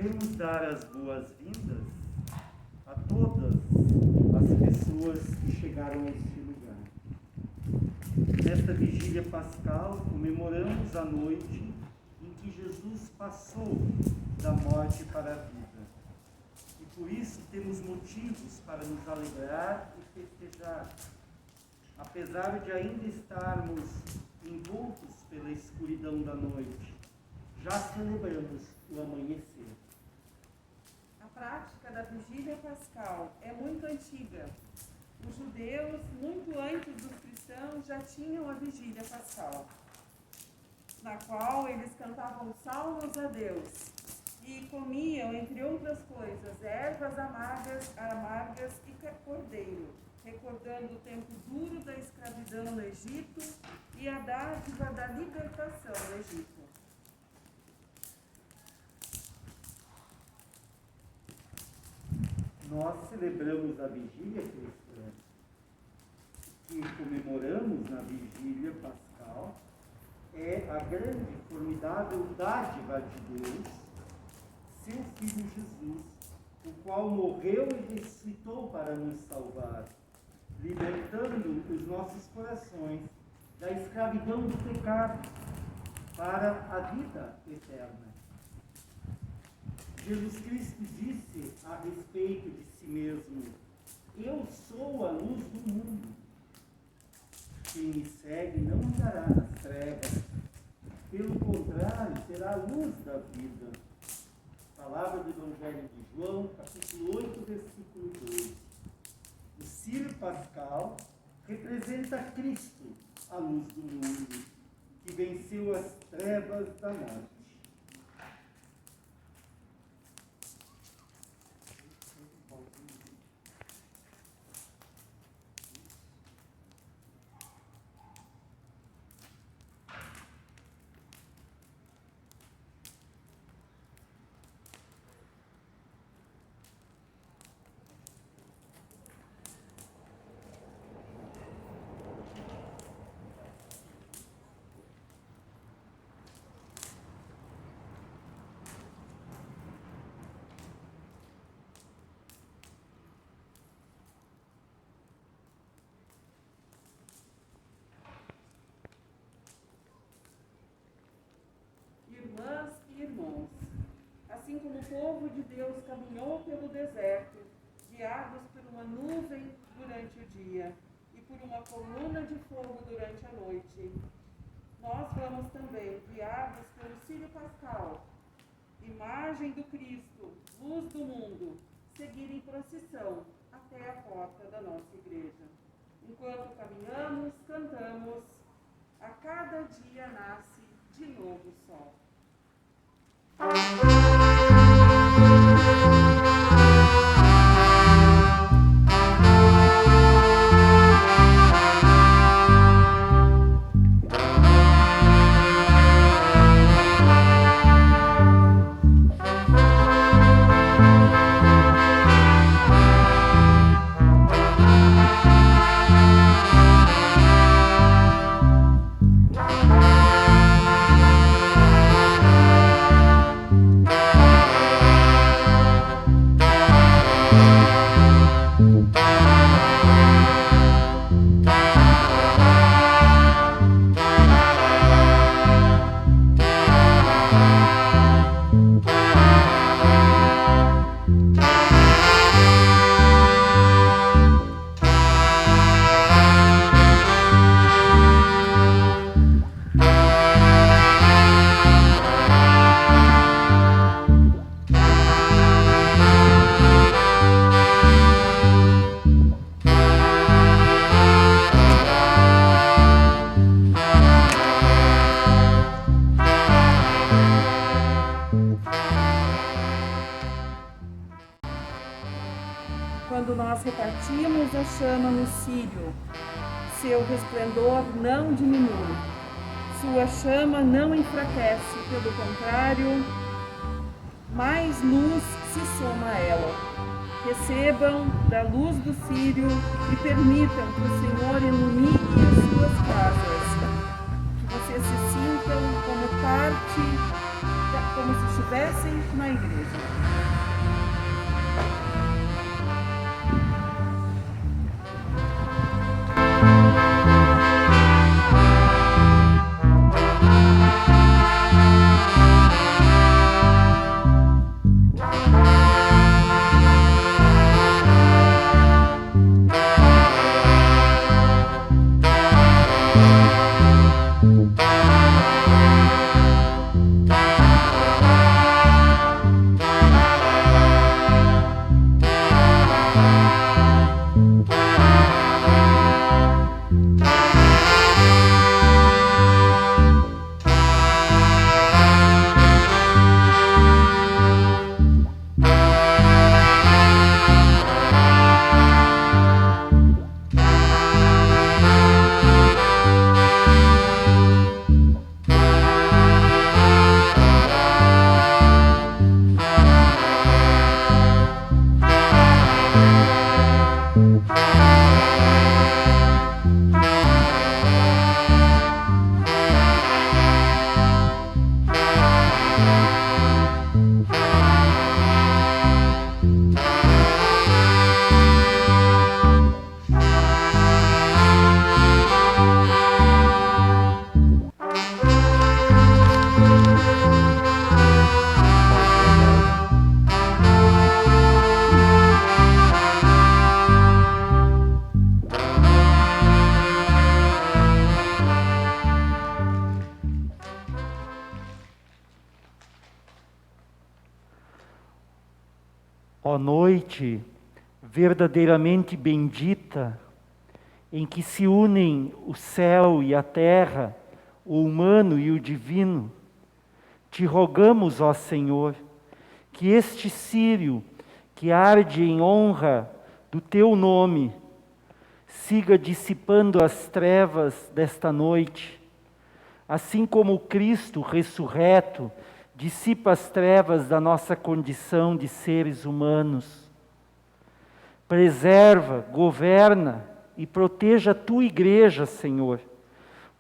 Queremos dar as boas-vindas a todas as pessoas que chegaram a este lugar. Nesta vigília pascal, comemoramos a noite em que Jesus passou da morte para a vida. E por isso temos motivos para nos alegrar e festejar. Apesar de ainda estarmos envoltos pela escuridão da noite, já celebramos o amanhecer. A prática da vigília pascal é muito antiga. Os judeus, muito antes dos cristãos, já tinham a vigília pascal, na qual eles cantavam salmos a Deus e comiam, entre outras coisas, ervas amargas e cordeiro, recordando o tempo duro da escravidão no Egito e a dádiva da libertação no Egito. Nós celebramos a vigília cristã, que comemoramos na vigília pascal, é a grande, formidável dádiva de Deus, seu Filho Jesus, o qual morreu e ressuscitou para nos salvar, libertando os nossos corações da escravidão do pecado para a vida eterna. Jesus Cristo disse a respeito de si mesmo: eu sou a luz do mundo. Quem me segue não andará nas trevas, pelo contrário, terá a luz da vida. Palavra do Evangelho de João, capítulo 8, versículo 2. O Círio Pascal representa Cristo, a luz do mundo, que venceu as trevas da morte. Irmãs e irmãos, assim como o povo de Deus caminhou pelo deserto, guiados por uma nuvem durante o dia e por uma coluna de fogo durante a noite, nós vamos também, guiados pelo Círio Pascal, imagem do Cristo, luz do mundo, seguir em procissão até a porta da nossa igreja. Enquanto caminhamos, cantamos, a cada dia nasce de novo o sol. Quando nós repartimos a chama no círio, seu resplendor não diminui, sua chama não enfraquece, pelo contrário, mais luz se soma a ela. Recebam da luz do círio e permitam que o Senhor ilumine as suas casas, que vocês se sintam como parte como se estivessem na igreja. Ó noite verdadeiramente bendita, em que se unem o céu e a terra, o humano e o divino, te rogamos, ó Senhor, que este círio que arde em honra do teu nome siga dissipando as trevas desta noite, assim como o Cristo ressurreto dissipa as trevas da nossa condição de seres humanos. Preserva, governa e proteja a tua igreja, Senhor.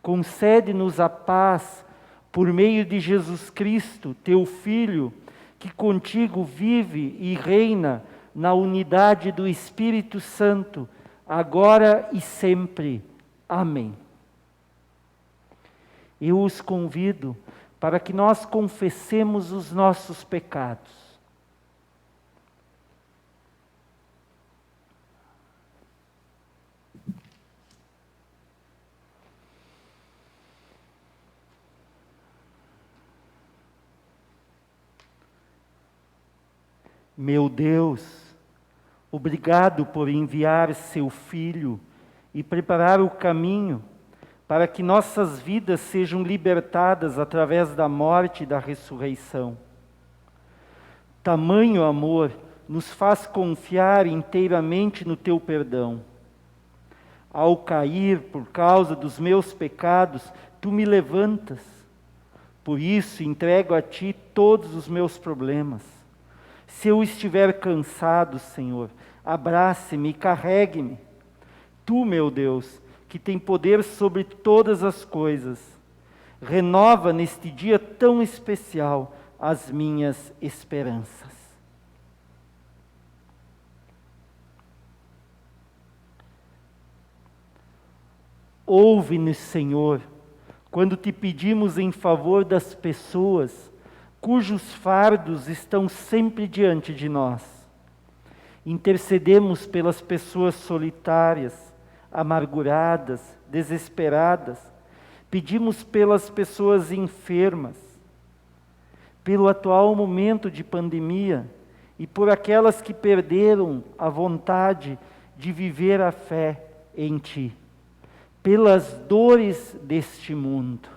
Concede-nos a paz por meio de Jesus Cristo, teu Filho, que contigo vive e reina na unidade do Espírito Santo, agora e sempre. Amém. Eu os convido para que nós confessemos os nossos pecados. Meu Deus, obrigado por enviar seu Filho e preparar o caminho para que nossas vidas sejam libertadas através da morte e da ressurreição. Tamanho amor nos faz confiar inteiramente no teu perdão. Ao cair por causa dos meus pecados, tu me levantas. Por isso entrego a ti todos os meus problemas. Se eu estiver cansado, Senhor, abrace-me e carregue-me. Tu, meu Deus, que tem poder sobre todas as coisas, renova neste dia tão especial as minhas esperanças. Ouve-nos, Senhor, quando te pedimos em favor das pessoas cujos fardos estão sempre diante de nós. Intercedemos pelas pessoas solitárias, amarguradas, desesperadas. Pedimos pelas pessoas enfermas, pelo atual momento de pandemia e por aquelas que perderam a vontade de viver a fé em Ti, pelas dores deste mundo.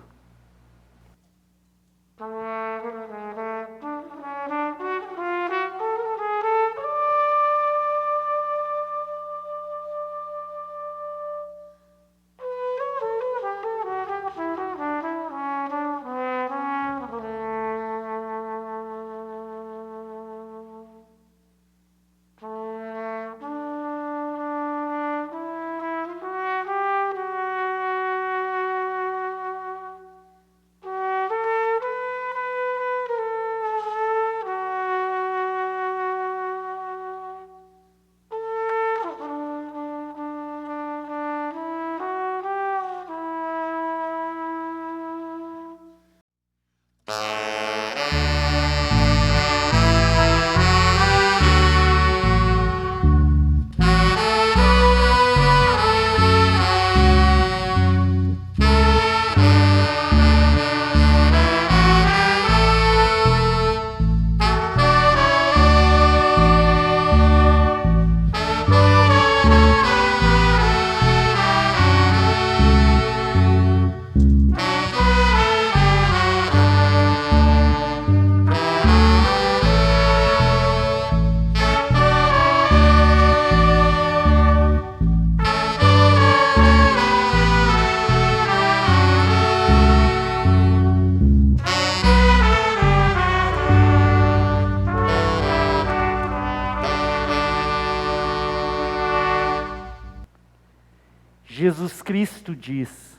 Jesus Cristo diz: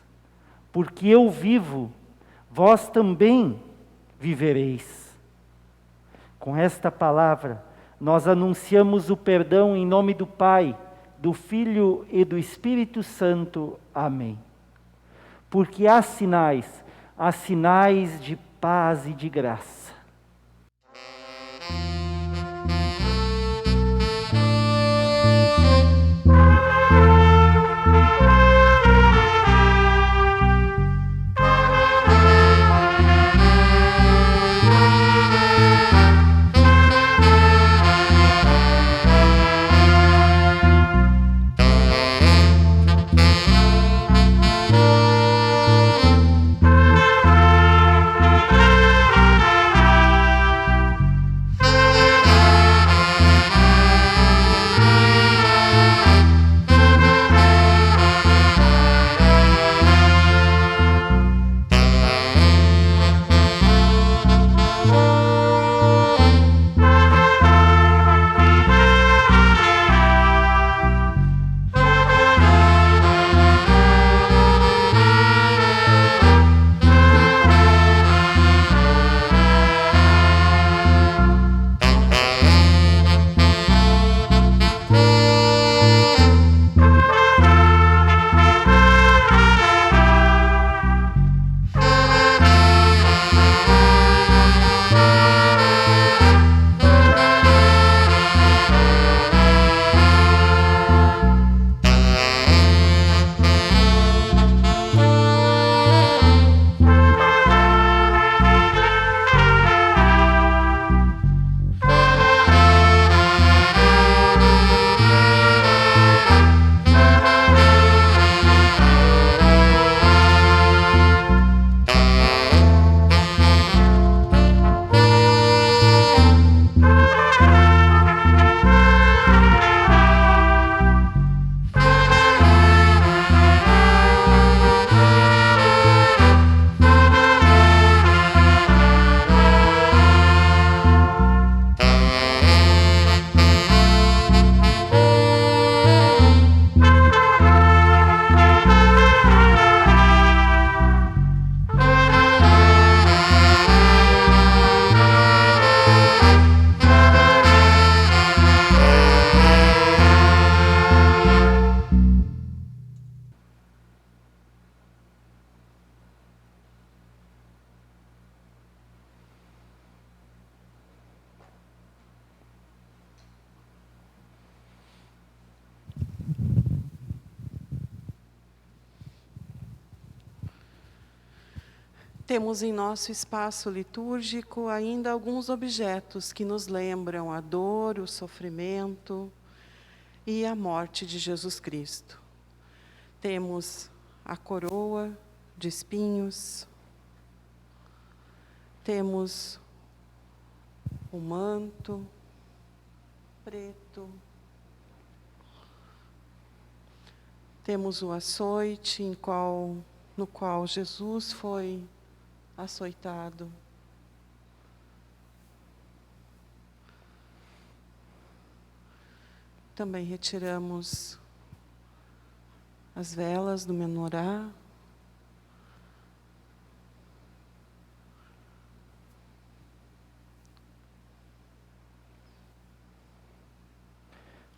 porque eu vivo, vós também vivereis. Com esta palavra, nós anunciamos o perdão em nome do Pai, do Filho e do Espírito Santo. Amém. Porque há sinais de paz e de graça. Temos em nosso espaço litúrgico ainda alguns objetos que nos lembram a dor, o sofrimento e a morte de Jesus Cristo. Temos a coroa de espinhos, temos o manto preto, temos o açoite no qual Jesus foi açoitado. Também retiramos as velas do menorá.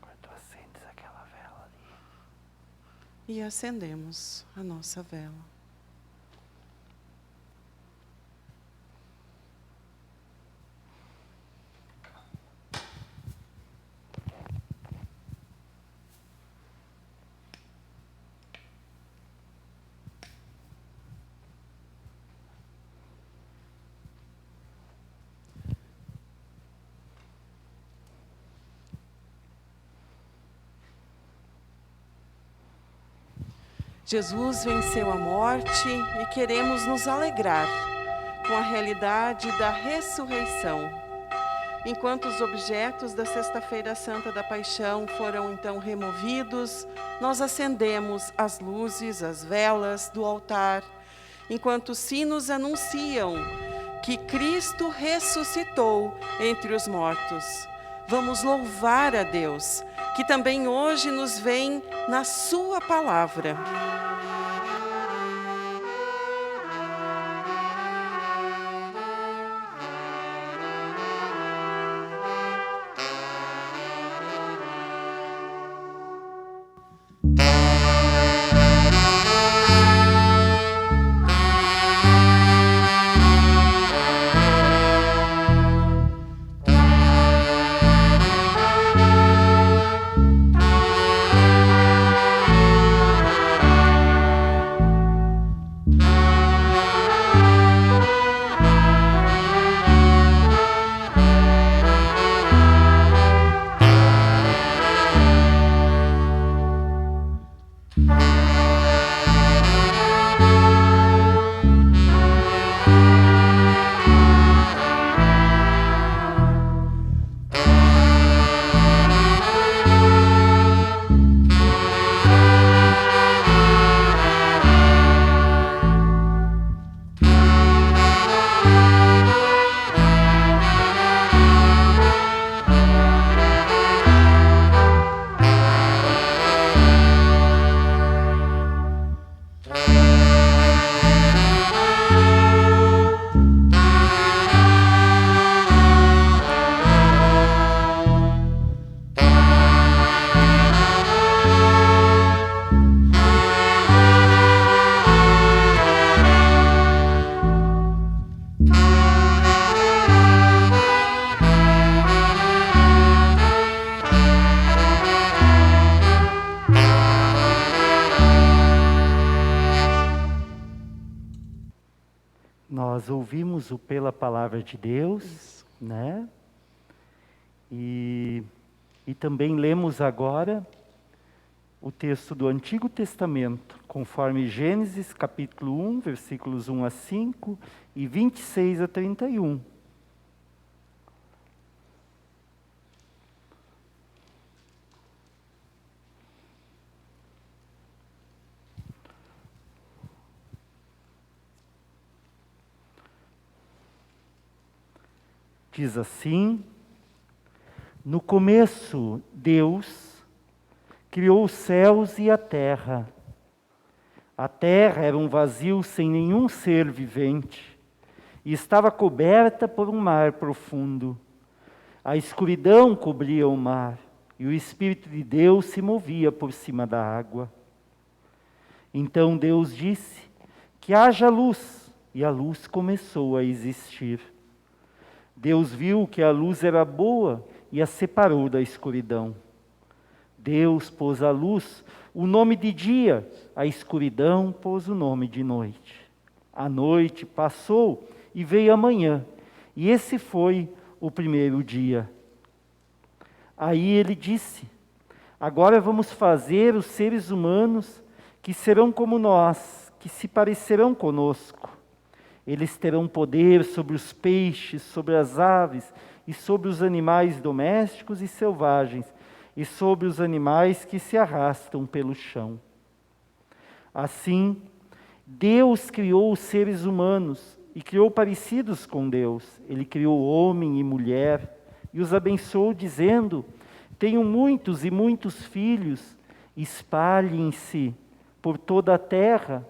Agora tu acendes aquela vela ali. E acendemos a nossa vela. Jesus venceu a morte e queremos nos alegrar com a realidade da ressurreição. Enquanto os objetos da Sexta-feira Santa da Paixão foram então removidos, nós acendemos as luzes, as velas do altar, enquanto os sinos anunciam que Cristo ressuscitou entre os mortos. Vamos louvar a Deus, que também hoje nos vem na sua palavra. Nós ouvimos o Pela Palavra de Deus, né? E também lemos agora o texto do Antigo Testamento, conforme Gênesis capítulo 1, versículos 1 a 5 e 26 a 31. Diz assim: no começo, Deus criou os céus e a terra. A terra era um vazio sem nenhum ser vivente e estava coberta por um mar profundo. A escuridão cobria o mar e o Espírito de Deus se movia por cima da água. Então Deus disse: que haja luz, e a luz começou a existir. Deus viu que a luz era boa e a separou da escuridão. Deus pôs à luz o nome de dia, a escuridão pôs o nome de noite. A noite passou e veio a manhã, e esse foi o primeiro dia. Aí ele disse: agora vamos fazer os seres humanos que serão como nós, que se parecerão conosco. Eles terão poder sobre os peixes, sobre as aves e sobre os animais domésticos e selvagens, e sobre os animais que se arrastam pelo chão. Assim, Deus criou os seres humanos e criou parecidos com Deus. Ele criou homem e mulher e os abençoou dizendo: tenham muitos e muitos filhos, espalhem-se por toda a terra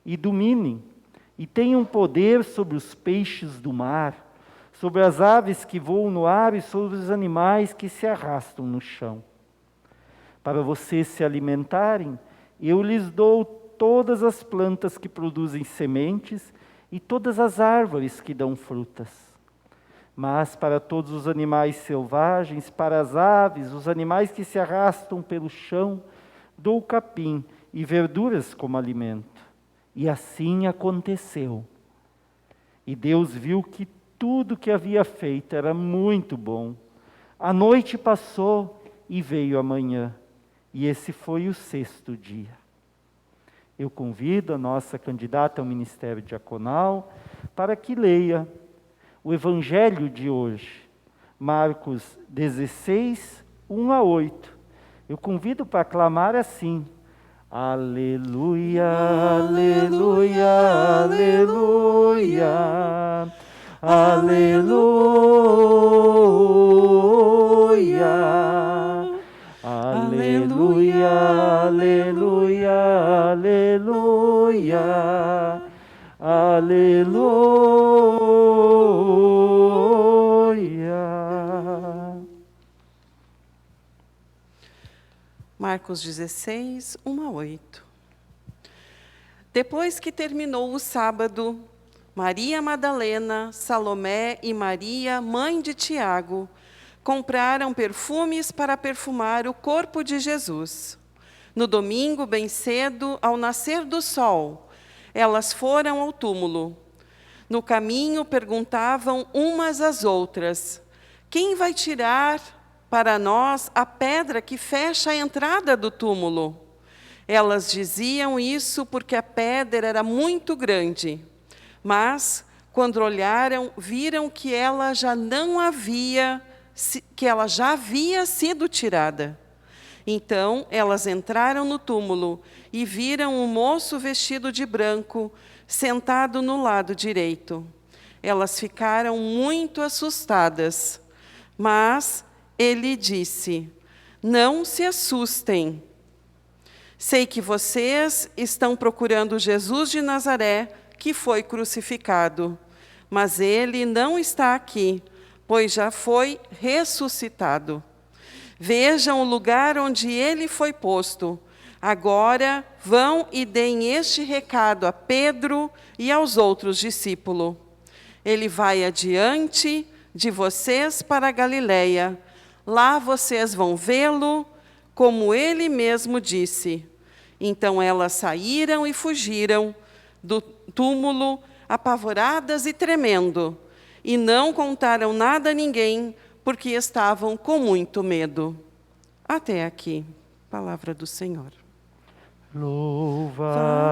e dominem. E tenham poder sobre os peixes do mar, sobre as aves que voam no ar e sobre os animais que se arrastam no chão. Para vocês se alimentarem, eu lhes dou todas as plantas que produzem sementes e todas as árvores que dão frutas. Mas para todos os animais selvagens, para as aves, os animais que se arrastam pelo chão, dou capim e verduras como alimento. E assim aconteceu. E Deus viu que tudo que havia feito era muito bom. A noite passou e veio a manhã. E esse foi o 6º dia. Eu convido a nossa candidata ao ministério diaconal para que leia o Evangelho de hoje, Marcos 16, 1 a 8. Eu convido para clamar assim: aleluia, aleluia, aleluia, aleluia, aleluia, aleluia, aleluia. Marcos 16, 1 a 8. Depois que terminou o sábado, Maria Madalena, Salomé e Maria, mãe de Tiago, compraram perfumes para perfumar o corpo de Jesus. No domingo, bem cedo, ao nascer do sol, elas foram ao túmulo. No caminho, perguntavam umas às outras: quem vai tirar para nós a pedra que fecha a entrada do túmulo? Elas diziam isso porque a pedra era muito grande. Mas, quando olharam, viram que ela já havia sido tirada. Então, elas entraram no túmulo e viram um moço vestido de branco, sentado no lado direito. Elas ficaram muito assustadas. Mas ele disse: não se assustem. Sei que vocês estão procurando Jesus de Nazaré, que foi crucificado. Mas ele não está aqui, pois já foi ressuscitado. Vejam o lugar onde ele foi posto. Agora vão e deem este recado a Pedro e aos outros discípulos. Ele vai adiante de vocês para a Galileia. Lá vocês vão vê-lo, como ele mesmo disse. Então elas saíram e fugiram do túmulo, apavoradas e tremendo, e não contaram nada a ninguém, porque estavam com muito medo. Até aqui, palavra do Senhor. Louvado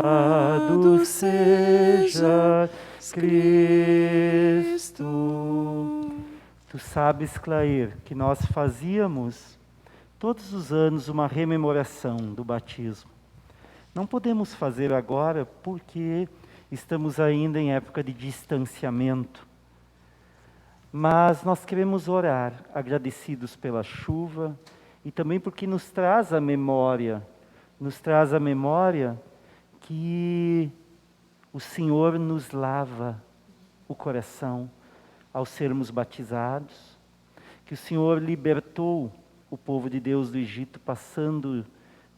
seja Cristo. Tu sabes, Clair, que nós fazíamos todos os anos uma rememoração do batismo. Não podemos fazer agora porque estamos ainda em época de distanciamento. Mas nós queremos orar, agradecidos pela chuva e também porque nos traz a memória que o Senhor nos lava o coração ao sermos batizados, que o Senhor libertou o povo de Deus do Egito passando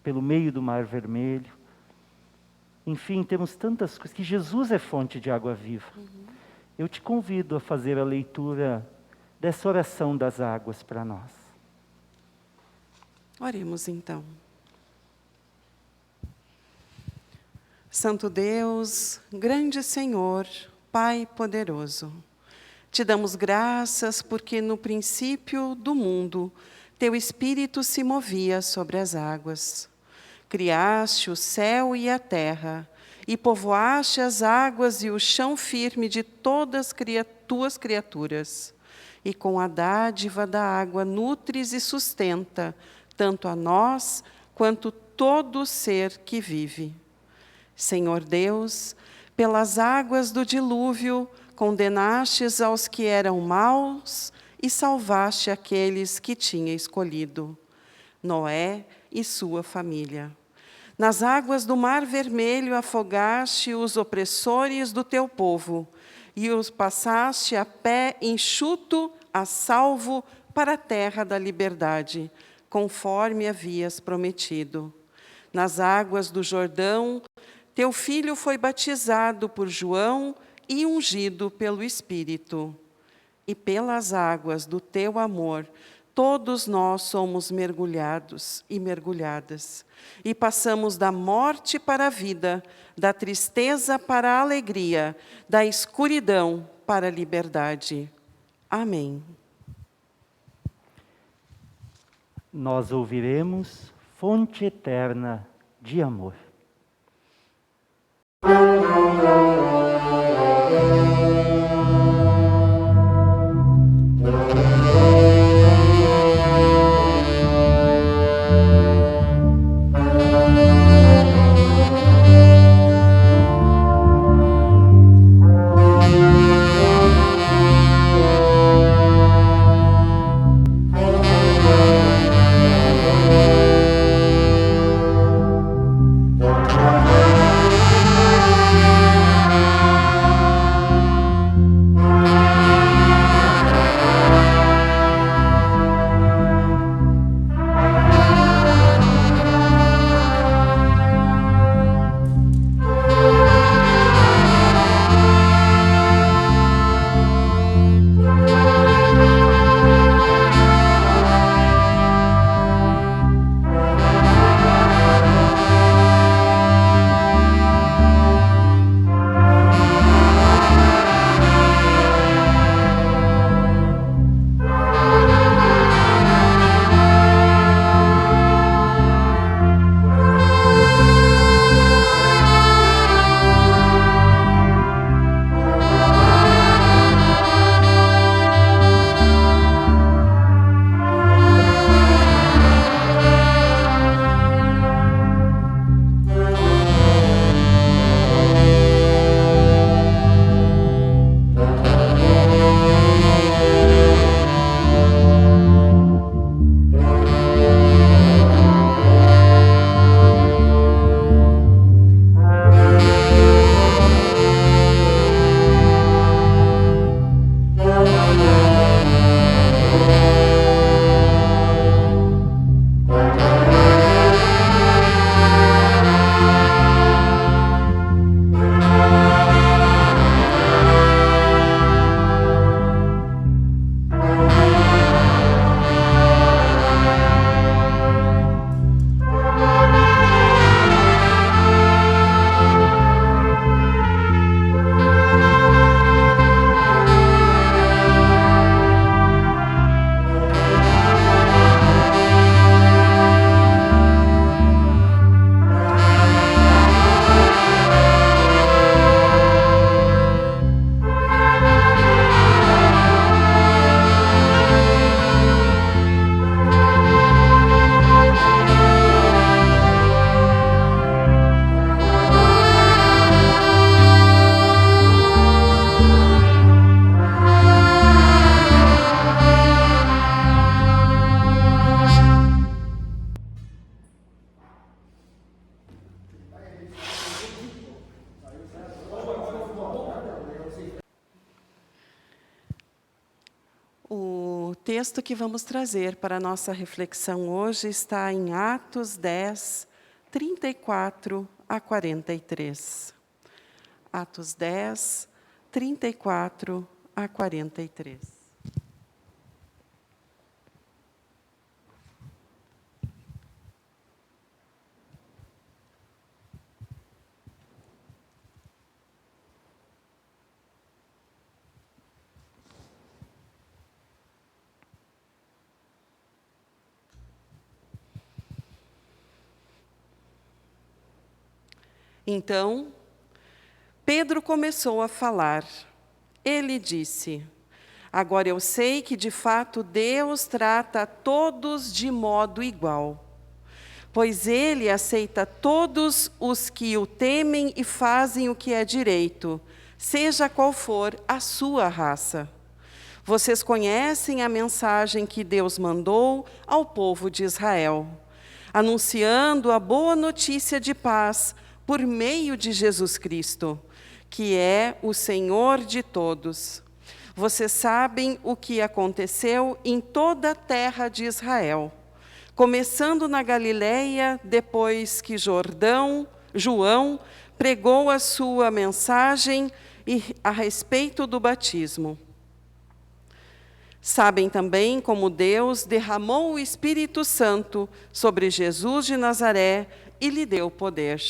pelo meio do Mar Vermelho. Enfim, temos tantas coisas, que Jesus é fonte de água viva. Eu te convido a fazer a leitura dessa oração das águas para nós. Oremos então. Santo Deus, grande Senhor, Pai poderoso, te damos graças porque no princípio do mundo, teu Espírito se movia sobre as águas. Criaste o céu e a terra, e povoaste as águas e o chão firme de todas tuas criaturas. E com a dádiva da água nutres e sustenta, tanto a nós, quanto todo ser que vive. Senhor Deus, pelas águas do dilúvio, condenastes aos que eram maus e salvaste aqueles que tinha escolhido, Noé e sua família. Nas águas do Mar Vermelho afogaste os opressores do teu povo e os passaste a pé enxuto, a salvo, para a terra da liberdade, conforme havias prometido. Nas águas do Jordão, teu filho foi batizado por João e ungido pelo Espírito. E pelas águas do teu amor, todos nós somos mergulhados e mergulhadas, e passamos da morte para a vida, da tristeza para a alegria, da escuridão para a liberdade. Amém. Nós ouviremos Fonte Eterna de Amor. texto que vamos trazer para a nossa reflexão hoje está em Atos 10, 34 a 43. Atos 10, 34 a 43. Então, Pedro começou a falar. Ele disse: agora eu sei que de fato Deus trata a todos de modo igual, pois Ele aceita todos os que o temem e fazem o que é direito, seja qual for a sua raça. Vocês conhecem a mensagem que Deus mandou ao povo de Israel, anunciando a boa notícia de paz por meio de Jesus Cristo, que é o Senhor de todos. Vocês sabem o que aconteceu em toda a terra de Israel, começando na Galileia, depois que João pregou a sua mensagem a respeito do batismo. Sabem também como Deus derramou o Espírito Santo sobre Jesus de Nazaré e lhe deu poder.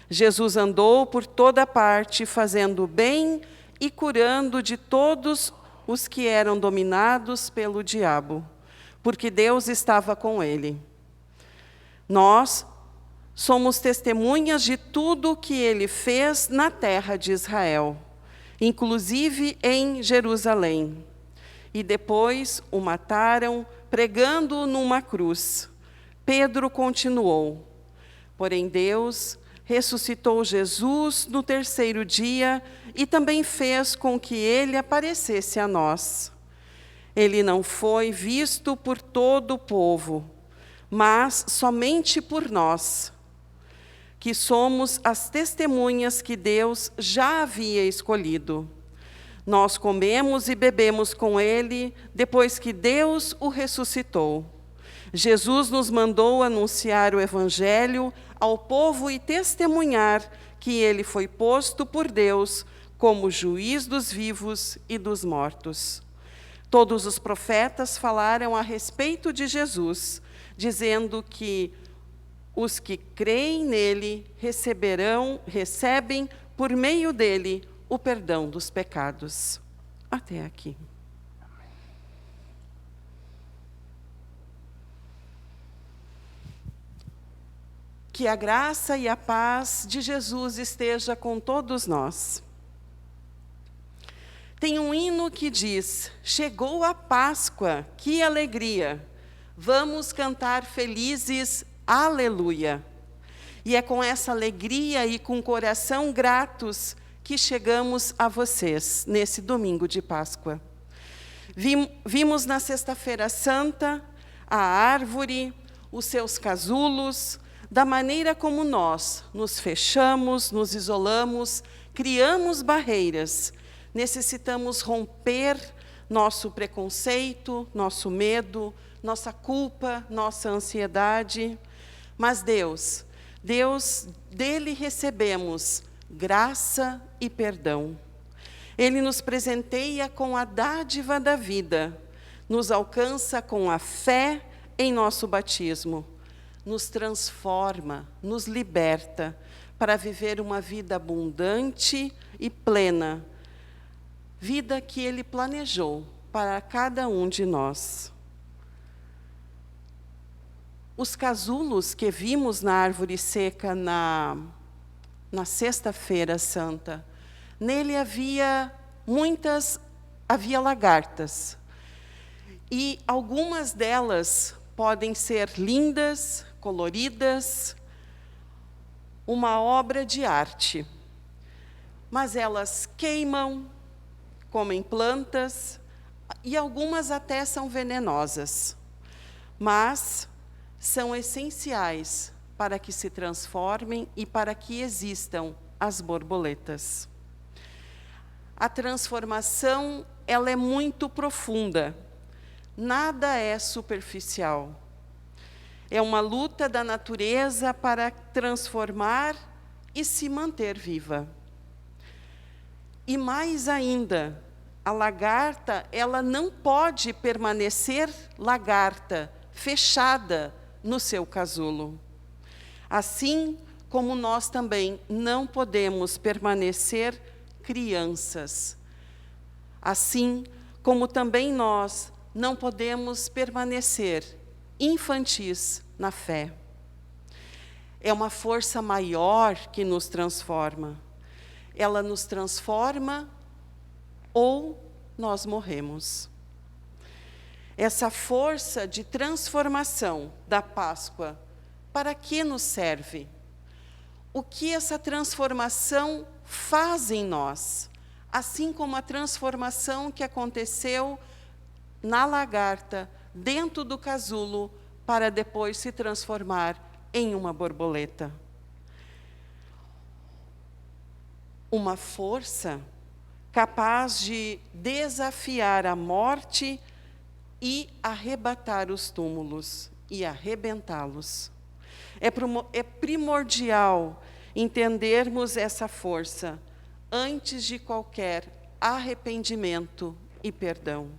Jesus andou por toda parte, fazendo bem e curando de todos os que eram dominados pelo diabo, porque Deus estava com ele. Nós somos testemunhas de tudo o que ele fez na terra de Israel, inclusive em Jerusalém. E depois o mataram, pregando-o numa cruz. Pedro continuou: porém Deus ressuscitou Jesus no terceiro dia e também fez com que ele aparecesse a nós. Ele não foi visto por todo o povo, mas somente por nós, que somos as testemunhas que Deus já havia escolhido. Nós comemos e bebemos com ele depois que Deus o ressuscitou. Jesus nos mandou anunciar o Evangelho ao povo e testemunhar que ele foi posto por Deus como juiz dos vivos e dos mortos. Todos os profetas falaram a respeito de Jesus, dizendo que os que creem nele recebem por meio dele o perdão dos pecados. Até aqui. Que a graça e a paz de Jesus esteja com todos nós. Tem um hino que diz: chegou a Páscoa, que alegria, vamos cantar felizes, aleluia. E é com essa alegria e com coração gratos que chegamos a vocês nesse domingo de Páscoa. Vimos na Sexta-feira Santa a árvore, os seus casulos, da maneira como nós nos fechamos, nos isolamos, criamos barreiras. Necessitamos romper nosso preconceito, nosso medo, nossa culpa, nossa ansiedade. Mas dele recebemos graça e perdão. Ele nos presenteia com a dádiva da vida, nos alcança com a fé em nosso batismo, nos transforma, nos liberta para viver uma vida abundante e plena, vida que ele planejou para cada um de nós. Os casulos que vimos na árvore seca na Sexta-feira Santa, nele havia lagartas. E algumas delas podem ser lindas, coloridas, uma obra de arte. Mas elas queimam, comem plantas, e algumas até são venenosas. Mas são essenciais para que se transformem e para que existam as borboletas. A transformação, ela é muito profunda. nada é superficial. É uma luta da natureza para transformar e se manter viva. E mais ainda, a lagarta, ela não pode permanecer lagarta, fechada no seu casulo. Assim como nós também não podemos permanecer crianças. Assim como também nós não podemos permanecer infantis na fé. É uma força maior que nos transforma. Ela nos transforma ou nós morremos. Essa força de transformação da Páscoa, para que nos serve? O que essa transformação faz em nós? Assim como a transformação que aconteceu na lagarta, dentro do casulo, para depois se transformar em uma borboleta. Uma força capaz de desafiar a morte e arrebatar os túmulos e arrebentá-los. É primordial entendermos essa força antes de qualquer arrependimento e perdão.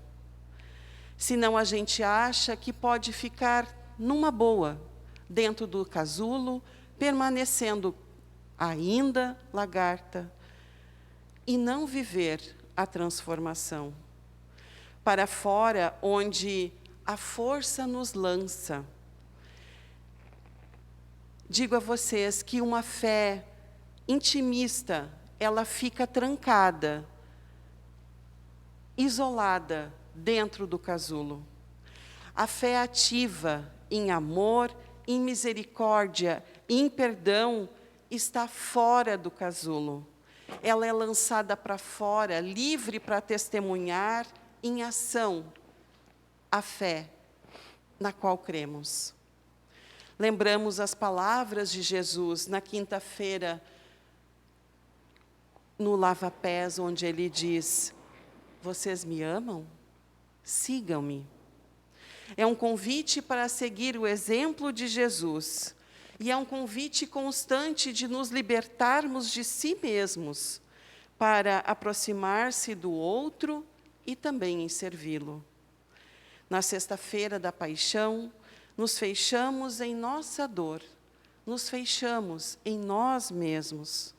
Senão a gente acha que pode ficar numa boa, dentro do casulo, permanecendo ainda lagarta, e não viver a transformação. Para fora, onde a força nos lança. Digo a vocês que uma fé intimista, ela fica trancada, isolada, dentro do casulo. A fé ativa em amor, em misericórdia, em perdão, está fora do casulo. Ela é lançada para fora, livre para testemunhar em ação a fé na qual cremos. Lembramos as palavras de Jesus na quinta-feira, no lava-pés, onde ele diz: vocês me amam? Sigam-me. É um convite para seguir o exemplo de Jesus. E é um convite constante de nos libertarmos de si mesmos, para aproximar-se do outro e também em servi-lo. Na sexta-feira da paixão, nos fechamos em nossa dor, nos fechamos em nós mesmos.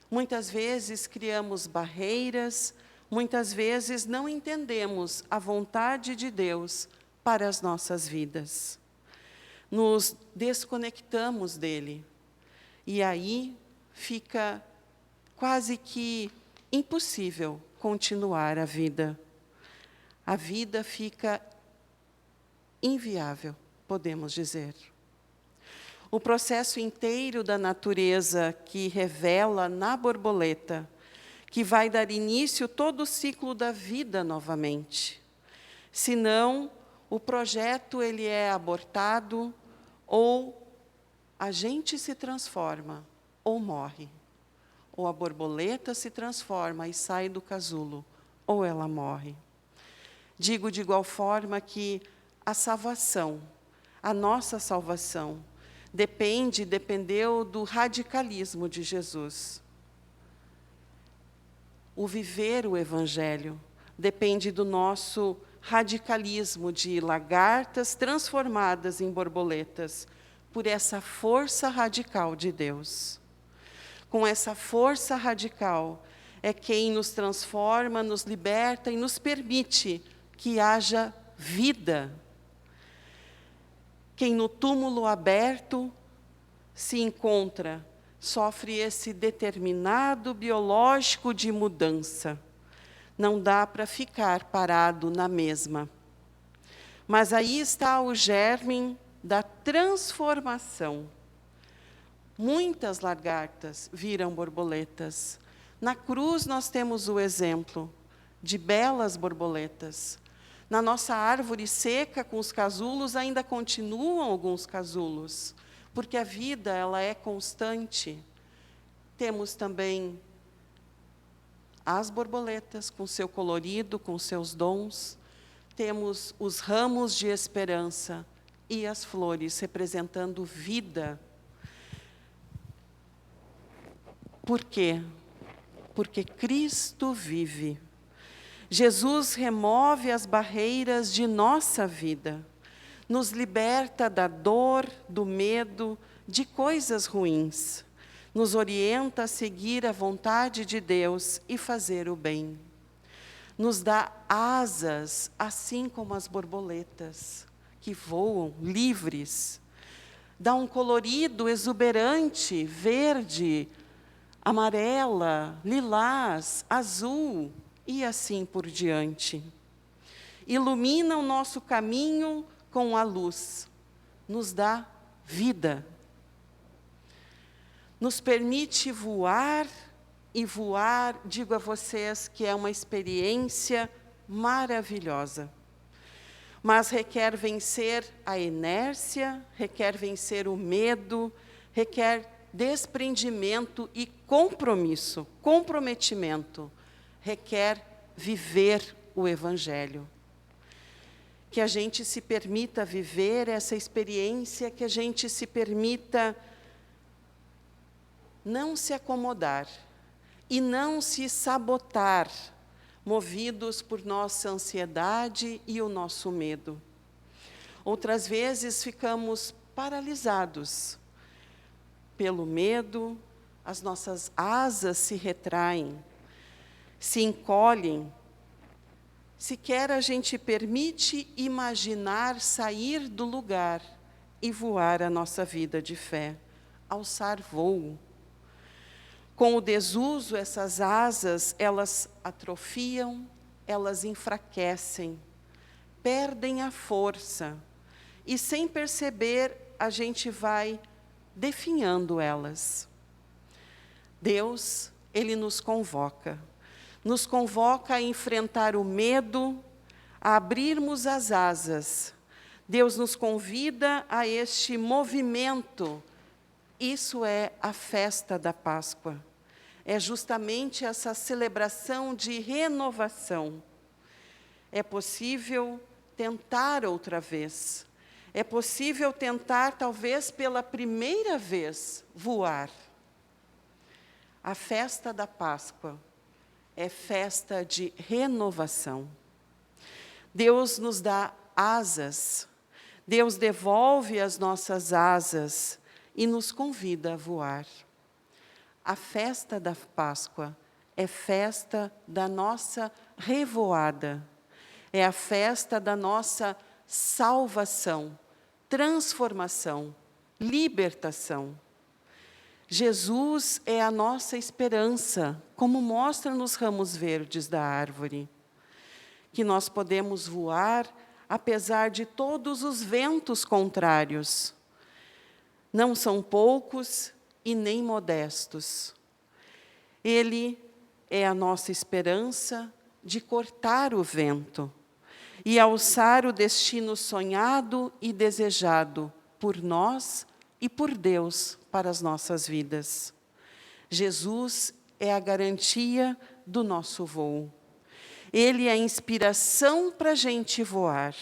Muitas vezes criamos barreiras, muitas vezes não entendemos a vontade de Deus para as nossas vidas. Nos desconectamos dele. E aí fica quase que impossível continuar a vida. A vida fica inviável, podemos dizer. O processo inteiro da natureza que revela na borboleta, que vai dar início todo o ciclo da vida novamente. Senão, o projeto ele é abortado, ou a gente se transforma, ou morre. Ou a borboleta se transforma e sai do casulo, ou ela morre. Digo de igual forma que a salvação, a nossa salvação, dependeu do radicalismo de Jesus. O viver o Evangelho depende do nosso radicalismo de lagartas transformadas em borboletas, por essa força radical de Deus. Com essa força radical é quem nos transforma, nos liberta e nos permite que haja vida. Quem no túmulo aberto se encontra, sofre esse determinado biológico de mudança. Não dá para ficar parado na mesma. Mas aí está o germe da transformação. Muitas lagartas viram borboletas. Na cruz nós temos o exemplo de belas borboletas. Na nossa árvore seca, com os casulos, ainda continuam alguns casulos, porque a vida ela é constante. Temos também as borboletas, com seu colorido, com seus dons. temos os ramos de esperança e as flores representando vida. Por quê? Porque Cristo vive. Jesus remove as barreiras de nossa vida, nos liberta da dor, do medo, de coisas ruins, nos orienta a seguir a vontade de Deus e fazer o bem. Nos dá asas, assim como as borboletas, que voam livres. Dá um colorido exuberante, verde, amarela, lilás, azul, e assim por diante. Ilumina o nosso caminho com a luz, nos dá vida. Nos permite voar, e voar, digo a vocês, que é uma experiência maravilhosa. Mas requer vencer a inércia, requer vencer o medo, requer desprendimento e compromisso, comprometimento. Requer viver o Evangelho. Que a gente se permita viver essa experiência, que a gente se permita não se acomodar e não se sabotar, movidos por nossa ansiedade e o nosso medo. Outras vezes ficamos paralisados pelo medo, as nossas asas se retraem, se encolhem. Sequer a gente permite imaginar sair do lugar e voar a nossa vida de fé, alçar voo. Com o desuso, essas asas, elas atrofiam, elas enfraquecem, perdem a força, e sem perceber, a gente vai definhando elas. Deus, Ele nos convoca a enfrentar o medo, a abrirmos as asas. Deus nos convida a este movimento. Isso é a festa da Páscoa. É justamente essa celebração de renovação. É possível tentar outra vez. É possível tentar, talvez pela primeira vez, voar. A festa da Páscoa é festa de renovação. Deus nos dá asas. Deus devolve as nossas asas e nos convida a voar. A festa da Páscoa é festa da nossa revoada. É a festa da nossa salvação, transformação, libertação. Jesus é a nossa esperança, como mostra nos ramos verdes da árvore, que nós podemos voar apesar de todos os ventos contrários. Não são poucos e nem modestos. Ele é a nossa esperança de cortar o vento e alçar o destino sonhado e desejado por nós e por Deus para as nossas vidas. Jesus é a garantia do nosso voo. Ele é a inspiração para a gente voar.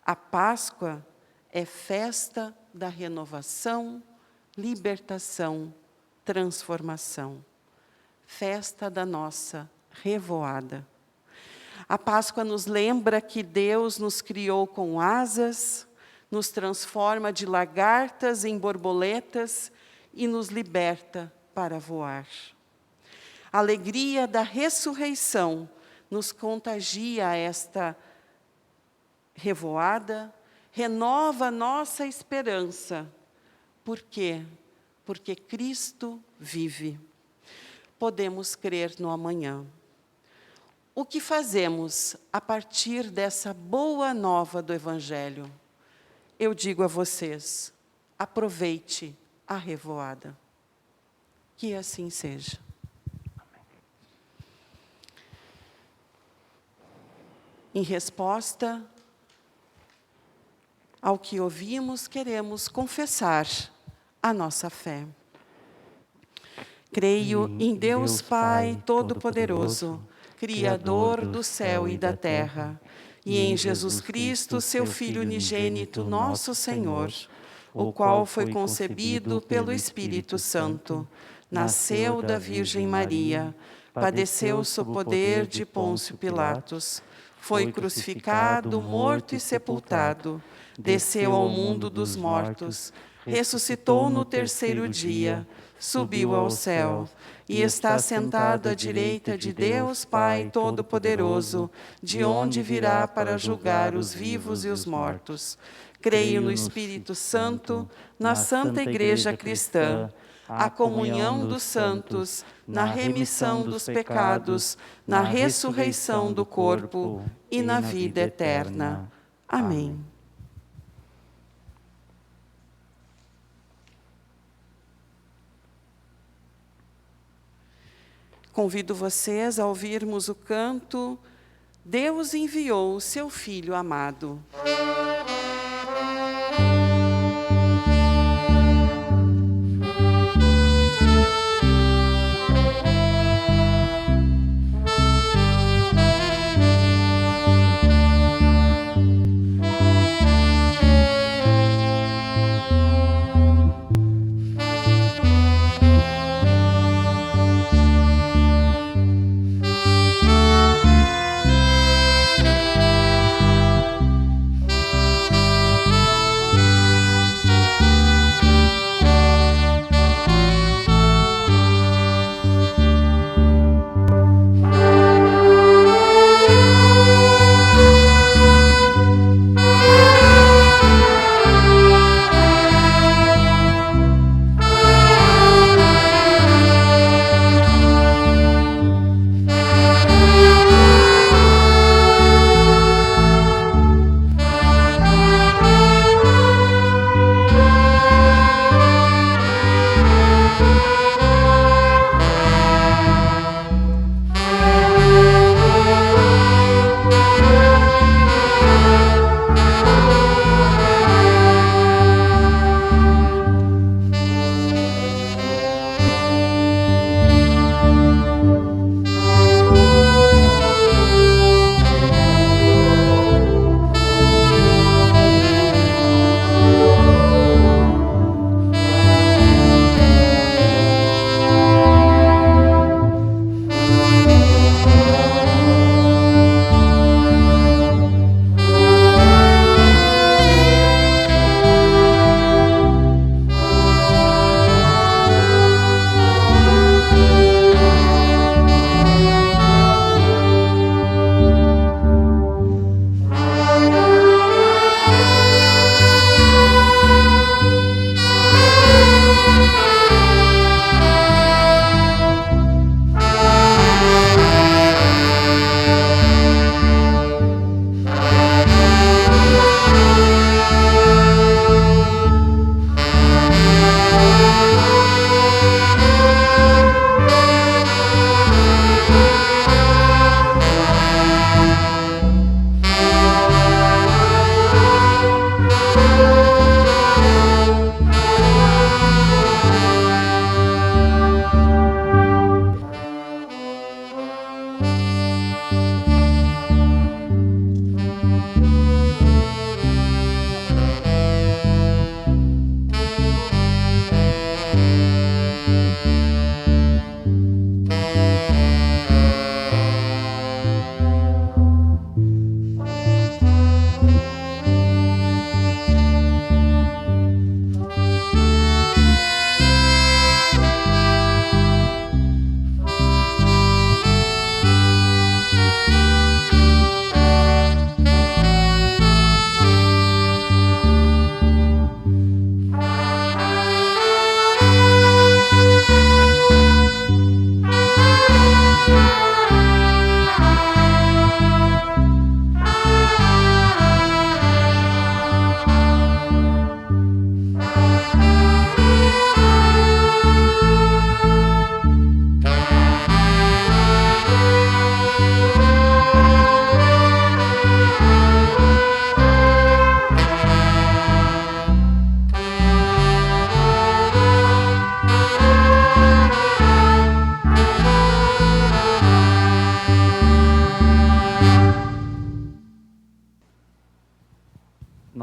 A Páscoa é festa da renovação, libertação, transformação. Festa da nossa revoada. A Páscoa nos lembra que Deus nos criou com asas, nos transforma de lagartas em borboletas e nos liberta para voar. A alegria da ressurreição nos contagia esta revoada, renova nossa esperança. Por quê? Porque Cristo vive. Podemos crer no amanhã. O que fazemos a partir dessa boa nova do Evangelho? Eu digo a vocês, aproveite a revoada. Que assim seja. Em resposta ao que ouvimos, queremos confessar a nossa fé. Creio em Deus Pai Todo-Poderoso, Criador do céu e da terra, e em Jesus Cristo, seu Filho unigênito, nosso Senhor, o qual foi concebido pelo Espírito Santo, nasceu da Virgem Maria, padeceu sob o poder de Pôncio Pilatos, foi crucificado, morto e sepultado, desceu ao mundo dos mortos, ressuscitou no terceiro dia, subiu ao céu e está sentado à direita de Deus Pai Todo-Poderoso, de onde virá para julgar os vivos e os mortos. Creio no Espírito Santo, na Santa Igreja Cristã, a comunhão dos santos, na remissão dos pecados, na ressurreição do corpo e na vida eterna. Amém. Convido vocês a ouvirmos o canto Deus enviou o seu Filho amado.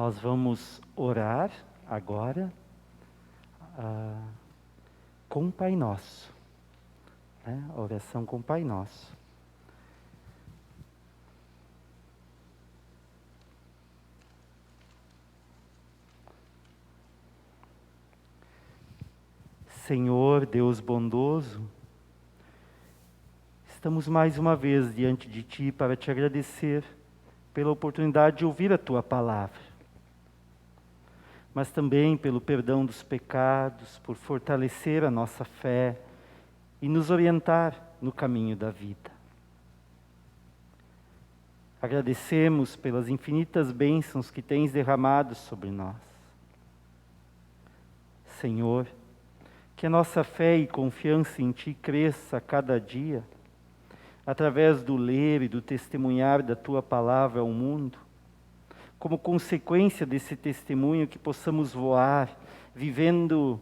Nós vamos orar agora com o Pai Nosso, né? A oração com o Pai Nosso. Senhor, Deus bondoso, estamos mais uma vez diante de Ti para Te agradecer pela oportunidade de ouvir a Tua palavra, mas também pelo perdão dos pecados, por fortalecer a nossa fé e nos orientar no caminho da vida. Agradecemos pelas infinitas bênçãos que Tens derramado sobre nós. Senhor, que a nossa fé e confiança em Ti cresça a cada dia, através do ler e do testemunhar da Tua palavra ao mundo. Como consequência desse testemunho, que possamos voar, vivendo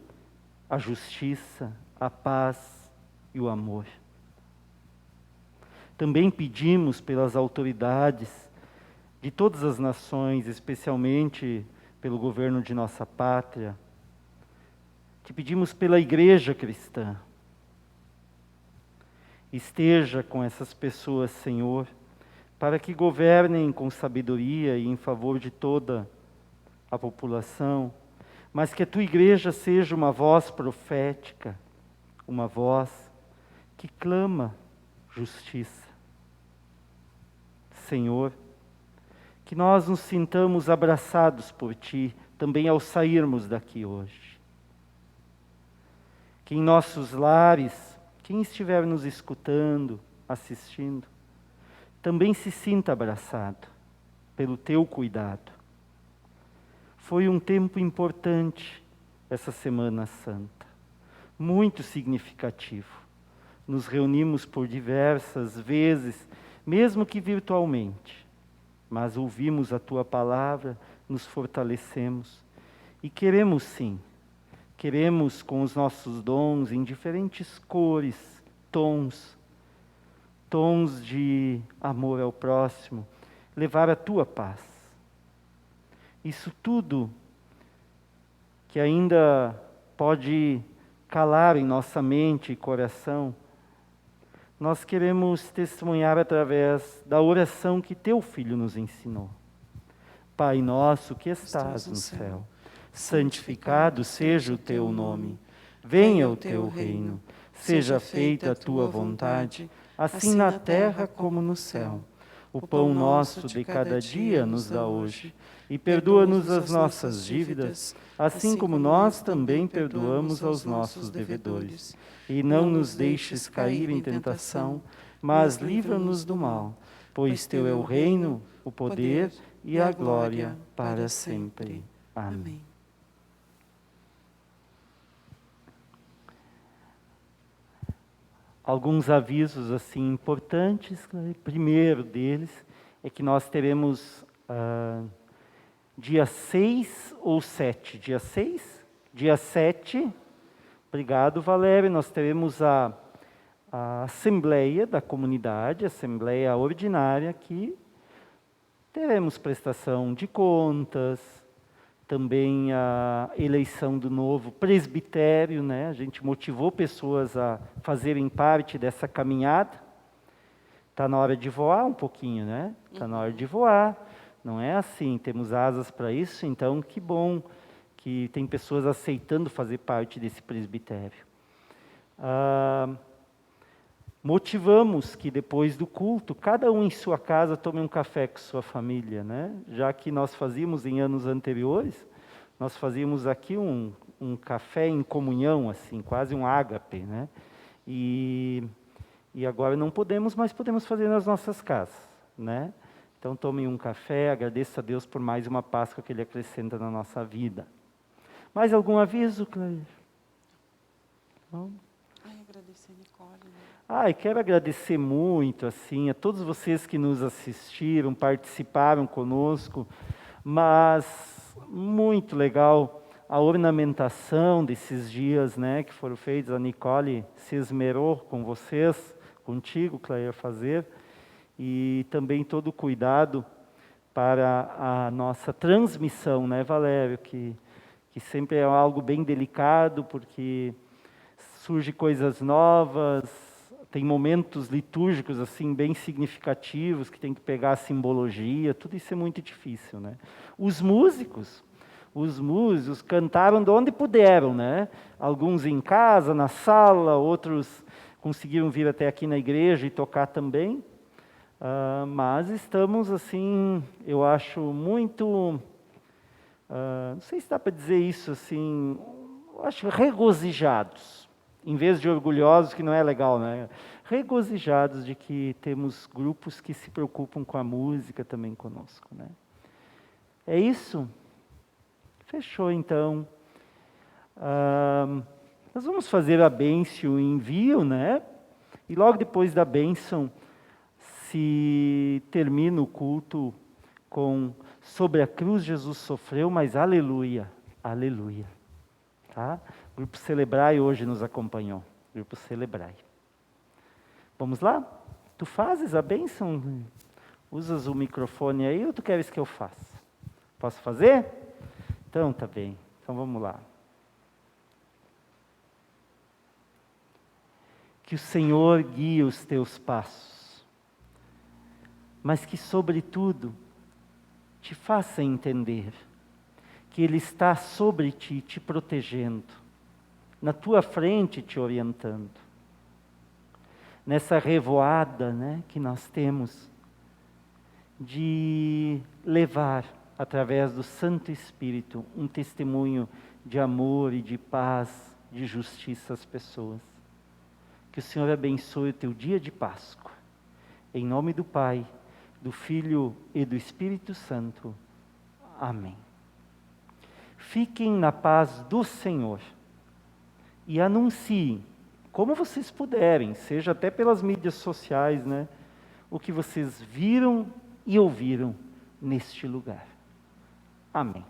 a justiça, a paz e o amor. Também pedimos pelas autoridades de todas as nações, especialmente pelo governo de nossa pátria. Te pedimos pela Igreja cristã. Esteja com essas pessoas, Senhor, para que governem com sabedoria e em favor de toda a população, mas que a Tua Igreja seja uma voz profética, uma voz que clama justiça. Senhor, que nós nos sintamos abraçados por Ti, também ao sairmos daqui hoje. Que em nossos lares, quem estiver nos escutando, assistindo, também se sinta abraçado pelo Teu cuidado. Foi um tempo importante essa Semana Santa, muito significativo. Nos reunimos por diversas vezes, mesmo que virtualmente, mas ouvimos a Tua palavra, nos fortalecemos e queremos sim, queremos com os nossos dons em diferentes cores, tons de amor ao próximo, levar a Tua paz. Isso tudo que ainda pode calar em nossa mente e coração, nós queremos testemunhar através da oração que Teu Filho nos ensinou. Pai nosso que estás no céu, santificado seja o Teu nome. Venha o Teu reino. Seja feita a Tua vontade, assim na terra como no céu. O pão nosso de cada dia nos dá hoje, e perdoa-nos as nossas dívidas, assim como nós também perdoamos aos nossos devedores. E não nos deixes cair em tentação, mas livra-nos do mal, pois Teu é o reino, o poder e a glória para sempre. Amém. Alguns avisos assim importantes. Primeiro deles é que nós teremos dia 6 ou 7? Dia 6? Dia 7, obrigado Valério, nós teremos a Assembleia da Comunidade, a Assembleia Ordinária, que teremos prestação de contas, também a eleição do novo presbitério, né? A gente motivou pessoas a fazerem parte dessa caminhada. Está na hora de voar um pouquinho, né? Está na hora de voar. Não é assim, temos asas para isso, então que bom que tem pessoas aceitando fazer parte desse presbitério. Motivamos que depois do culto, cada um em sua casa tome um café com sua família, né? Já que nós fazíamos em anos anteriores, nós fazíamos aqui um café em comunhão, assim, quase um ágape, né? E agora não podemos, mas podemos fazer nas nossas casas, né? Então tomem um café, agradeça a Deus por mais uma Páscoa que Ele acrescenta na nossa vida. Mais algum aviso, Claire? Não? Agradecer a Nicole, né? Quero agradecer muito assim, a todos vocês que nos assistiram, participaram conosco, mas muito legal a ornamentação desses dias, né, que foram feitos. A Nicole se esmerou com vocês, contigo, Claire, fazer, e também todo o cuidado para a nossa transmissão, né, Valério? Que sempre é algo bem delicado, porque surgem coisas novas, tem momentos litúrgicos assim bem significativos, que tem que pegar a simbologia, tudo isso é muito difícil, né? Os músicos cantaram de onde puderam, né? Alguns em casa, na sala, outros conseguiram vir até aqui na igreja e tocar também. Mas estamos assim, eu acho muito, não sei se dá para dizer isso assim, eu acho regozijados, em vez de orgulhosos, que não é legal, né? Regozijados de que temos grupos que se preocupam com a música também conosco, né? É isso? Fechou então. Nós vamos fazer a bênção e o envio, né? E logo depois da bênção, se termina o culto com sobre a cruz Jesus sofreu, mas aleluia, aleluia. Tá? O Grupo Celebrai hoje nos acompanhou. Grupo Celebrai. Vamos lá? Tu fazes a bênção? Usas o microfone aí ou tu queres que eu faça? Posso fazer? Então tá bem. Então vamos lá. Que o Senhor guie os teus passos, mas que, sobretudo, te faça entender que Ele está sobre ti, te protegendo, na tua frente te orientando. Nessa revoada, né, que nós temos de levar, através do Santo Espírito, um testemunho de amor e de paz, de justiça às pessoas. Que o Senhor abençoe o teu dia de Páscoa. Em nome do Pai, do Filho e do Espírito Santo. Amém. Fiquem na paz do Senhor e anunciem, como vocês puderem, seja até pelas mídias sociais, né, o que vocês viram e ouviram neste lugar. Amém.